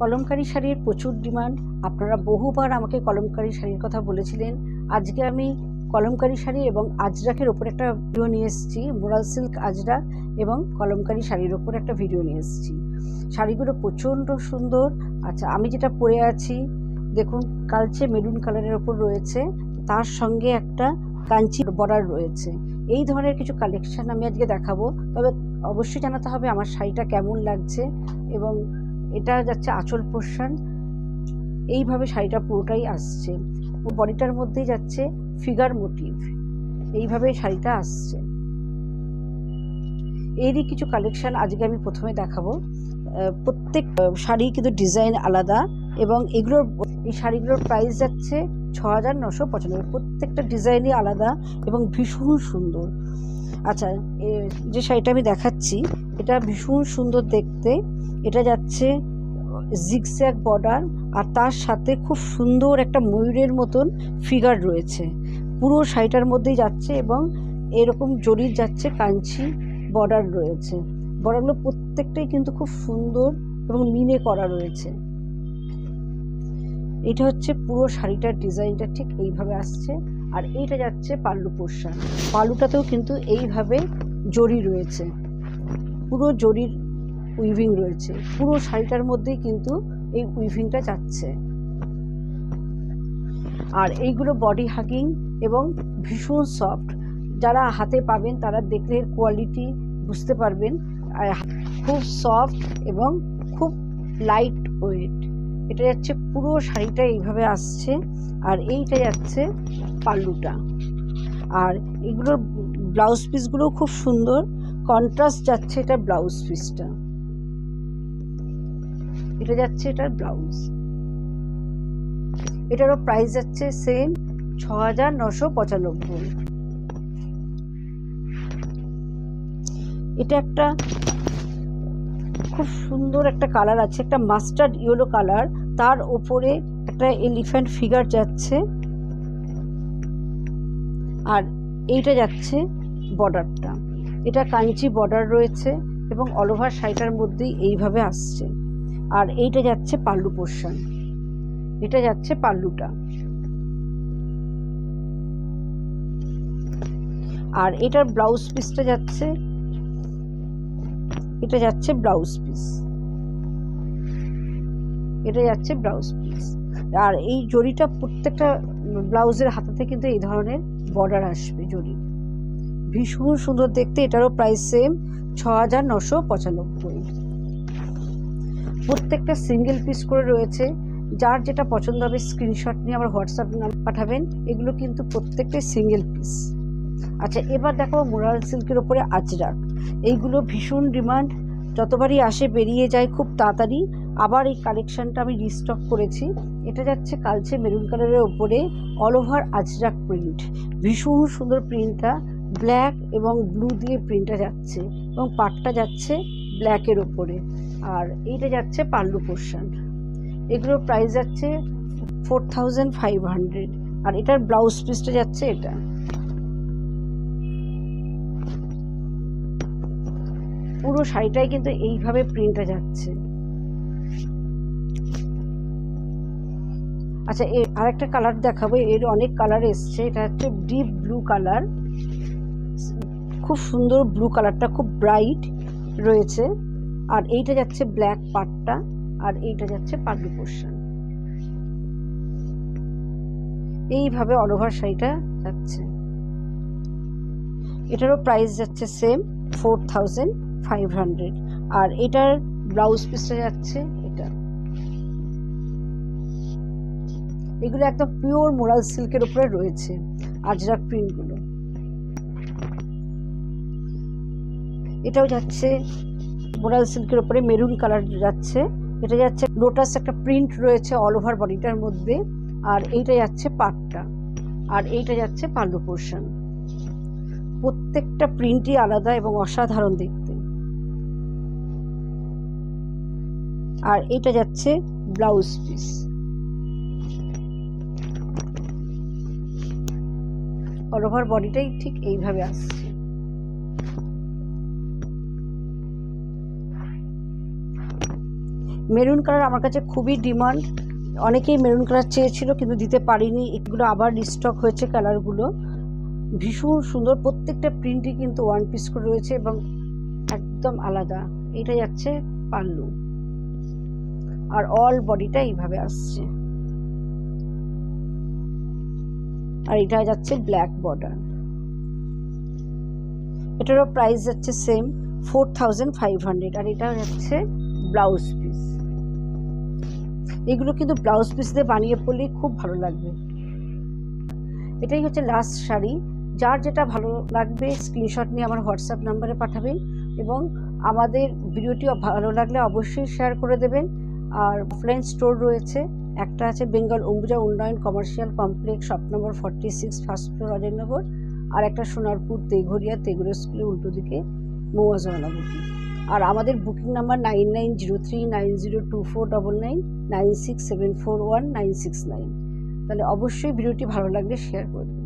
কলমকারী শাড়ির প্রচুর ডিমান্ড। আপনারা বহুবার আমাকে কলমকারী শাড়ির কথা বলেছিলেন। আজকে আমি কলমকারী শাড়ি এবং আজরাকের ওপর একটা ভিডিও নিয়ে এসেছি। মোরাল সিল্ক আজরাক এবং কলমকারী শাড়ির ওপর একটা ভিডিও নিয়ে এসেছি। শাড়িগুলো প্রচণ্ড সুন্দর। আচ্ছা, আমি যেটা পরে আছি দেখুন, কালচে মেরুন কালারের ওপর রয়েছে, তার সঙ্গে একটা কাঞ্চি বর্ডার রয়েছে। এই ধরনের কিছু কালেকশন আমি আজকে দেখাবো। তবে অবশ্যই জানাতে হবে আমার শাড়িটা কেমন লাগছে। এবং এটা যাচ্ছে আঁচল পোর্শন, এইভাবে শাড়িটা পুরোটাই আসছে। বডিটার মধ্যেই যাচ্ছে ফিগার মোটিভ, এইভাবে শাড়িটা আসছে। এরই কিছু কালেকশন আজকে আমি প্রথমে দেখাবো। প্রত্যেক শাড়ি কিন্তু ডিজাইন আলাদা এবং এই শাড়িগুলোর প্রাইস যাচ্ছে ৬,৯৯৫। প্রত্যেকটা ডিজাইনই আলাদা এবং ভীষণ সুন্দর। আচ্ছা, যে শাড়িটা আমি দেখাচ্ছি এটা ভীষণ সুন্দর দেখতে। এটা যাচ্ছে জিগজ্যাগ বর্ডার আর তার সাথে খুব সুন্দর একটা ময়ূরের মতন ফিগার রয়েছে। পুরো শাড়িটার মধ্যেই যাচ্ছে এবং এরকম জরির যাচ্ছে কাঞ্চি বর্ডার রয়েছে। বর্ডারগুলো প্রত্যেকটাই কিন্তু খুব সুন্দর এবং মিনে করা রয়েছে। এটা হচ্ছে পুরো শাড়িটার ডিজাইনটা ঠিক এইভাবে আসছে। আর এইটা যাচ্ছে পাল্লু পোর্শন। পাল্লুটাতেও কিন্তু এইভাবে জরি রয়েছে, পুরো জরির উইভিং রয়েছে। পুরো শাড়িটার মধ্যেই কিন্তু এই উইভিংটা যাচ্ছে। আর এইগুলো বডি হাগিং এবং ভীষণ সফট। যারা হাতে পাবেন তারা দেখলে এর কোয়ালিটি বুঝতে পারবেন। খুব সফট এবং খুব লাইট ওয়েট। এটা যাচ্ছে পুরো শাড়িটা এইভাবে আসছে। আর এইটা যাচ্ছে পাল্লুটা। আর এগুলোর ব্লাউজ পিসগুলো খুব সুন্দর কন্ট্রাস্ট যাচ্ছে। এটা ব্লাউজ পিসটা, এটা যাচ্ছে এটার ব্লাউজ। এটারও প্রাইস যাচ্ছে সেম ৬,৯৯৫। এটা একটা খুব সুন্দর একটা কালার আছে, একটা মাস্টার্ড ইয়েলো কালার, তার ওপরে একটা এলিফ্যান্ট ফিগার যাচ্ছে। আর এইটা যাচ্ছে বর্ডারটা, এটা কাঞ্চি বর্ডার রয়েছে এবং অল ওভার শাড়িটার মধ্যেই এইভাবে আসছে। আর এইটা যাচ্ছে পাল্লু পোর্শন, এটা যাচ্ছে পাল্লুটা। আর এটার ব্লাউজ পিসটা যাচ্ছে, এটা যাচ্ছে ব্লাউজ পিস, এটা যাচ্ছে ব্লাউজ পিস। আর এই জরিটা প্রত্যেকটা ব্লাউজের হাতাতে কিন্তু এই ধরনের বর্ডার আসবে জরি। ভীষণ সুন্দর দেখতে। এটারও প্রাইস সেম ৬,৯৯৫। প্রত্যেকটা সিঙ্গেল পিস করে রয়েছে। যার যেটা পছন্দ হবে স্ক্রিনশট নিয়ে আমার হোয়াটসঅ্যাপ নাম্বার পাঠাবেন। এগুলো কিন্তু প্রত্যেকটাই সিঙ্গেল পিস। আচ্ছা, এবার দেখো মোরাল সিল্কের ওপরে আজরাক। এইগুলো ভীষণ ডিমান্ড, যতবারই আসে বেরিয়ে যায় খুব তাড়াতাড়ি। আবার এই কালেকশানটা আমি রিস্টক করেছি। এটা যাচ্ছে কালচে মেরুন কালারের ওপরে অল ওভার আজরাক প্রিন্ট। ভীষণ সুন্দর প্রিন্টটা, ব্ল্যাক এবং ব্লু দিয়ে প্রিন্টটা যাচ্ছে এবং পাটটা যাচ্ছে ব্ল্যাকের ওপরে। আর এইটা যাচ্ছে পাল্লু পোর্শন। এগুলোর প্রাইস যাচ্ছে 4,500। আর এটার ব্লাউজ পিসটা যাচ্ছে এটা। পুরো শাড়িটাই কিন্তু এইভাবে প্রিন্টটা যাচ্ছে। আচ্ছা, এর আরেকটা কালার দেখাবো। এর অনেক কালার এসছে। এটা হচ্ছে ডিপ ব্লু কালার, খুব সুন্দর ব্লু কালারটা, খুব ব্রাইট রয়েছে। আর এইটা যাচ্ছে ব্ল্যাক পাটটা, আর এইটা যাচ্ছে পাল্লু পোর্শন। এইভাবে অল ওভার শাড়িটা যাচ্ছে। এটারও প্রাইস যাচ্ছে সেম 4,500। আর এটার ব্লাউজ পিসটা যাচ্ছে এটা। এগুলো একদম পিওর মোরাল সিল্কের উপরে রয়েছে আজরাক প্রিন্টগুলো। এটাও যাচ্ছে মোরাল সিল্কের উপরে মেরুন কালার যাচ্ছে। এটা যাচ্ছে লোটাস একটা প্রিন্ট রয়েছে অল ওভার বডিটার মধ্যে। আর এইটা যাচ্ছে পাটটা, আর এইটা যাচ্ছে পাল্লু পোর্শন। প্রত্যেকটা প্রিন্টই আলাদা এবং অসাধারণ দেখতে। আর এটা যাচ্ছে ব্লাউজ পিস। অল ওভার বডিটাই ঠিক এইভাবে আসছে। মেরুন কালার আমার কাছে খুবই ডিমান্ড, অনেকেই মেরুন কালার চেয়েছিল কিন্তু দিতে পারিনি, এগুলো আবার রিস্টক হয়েছে কালারগুলো। ভীষণ সুন্দর, প্রত্যেকটা প্রিন্টই কিন্তু ওয়ান পিস করে রয়েছে এবং একদম আলাদা। এটা যাচ্ছে পাল্লু, আর অল বডিটা এইভাবে আসছে, আর এটা যাচ্ছে ব্ল্যাক বর্ডার। এটারও প্রাইস যাচ্ছে সেম 4500, আর এটা যাচ্ছে ব্লাউজ পিস। এগুলো কিন্তু ব্লাউজ পিস দিয়ে বানিয়ে পরলেই খুব ভালো লাগবে। এটাই হচ্ছে লাস্ট শাড়ি। যার যেটা ভালো লাগবে স্ক্রিনশট নিয়ে আমার হোয়াটসঅ্যাপ নাম্বারে পাঠাবেন, এবং আমাদের ভিডিওটি ভালো লাগলে অবশ্যই শেয়ার করে দেবেন। আর অফলাইন স্টোর রয়েছে, একটা আছে Bengal Ambuja Unnayan commercial complex, shop number 46, first floor, Ajaynagar. আর একটা সোনারপুর তেঘরিয়া, তেঘরিয়া স্কুলের উল্টো দিকে, মৌয়া জয়নাবতী। আর আমাদের বুকিং নাম্বার 9903902499, 96741969। তাহলে অবশ্যই ভিডিওটি ভালো লাগলে শেয়ার করে দেবেন।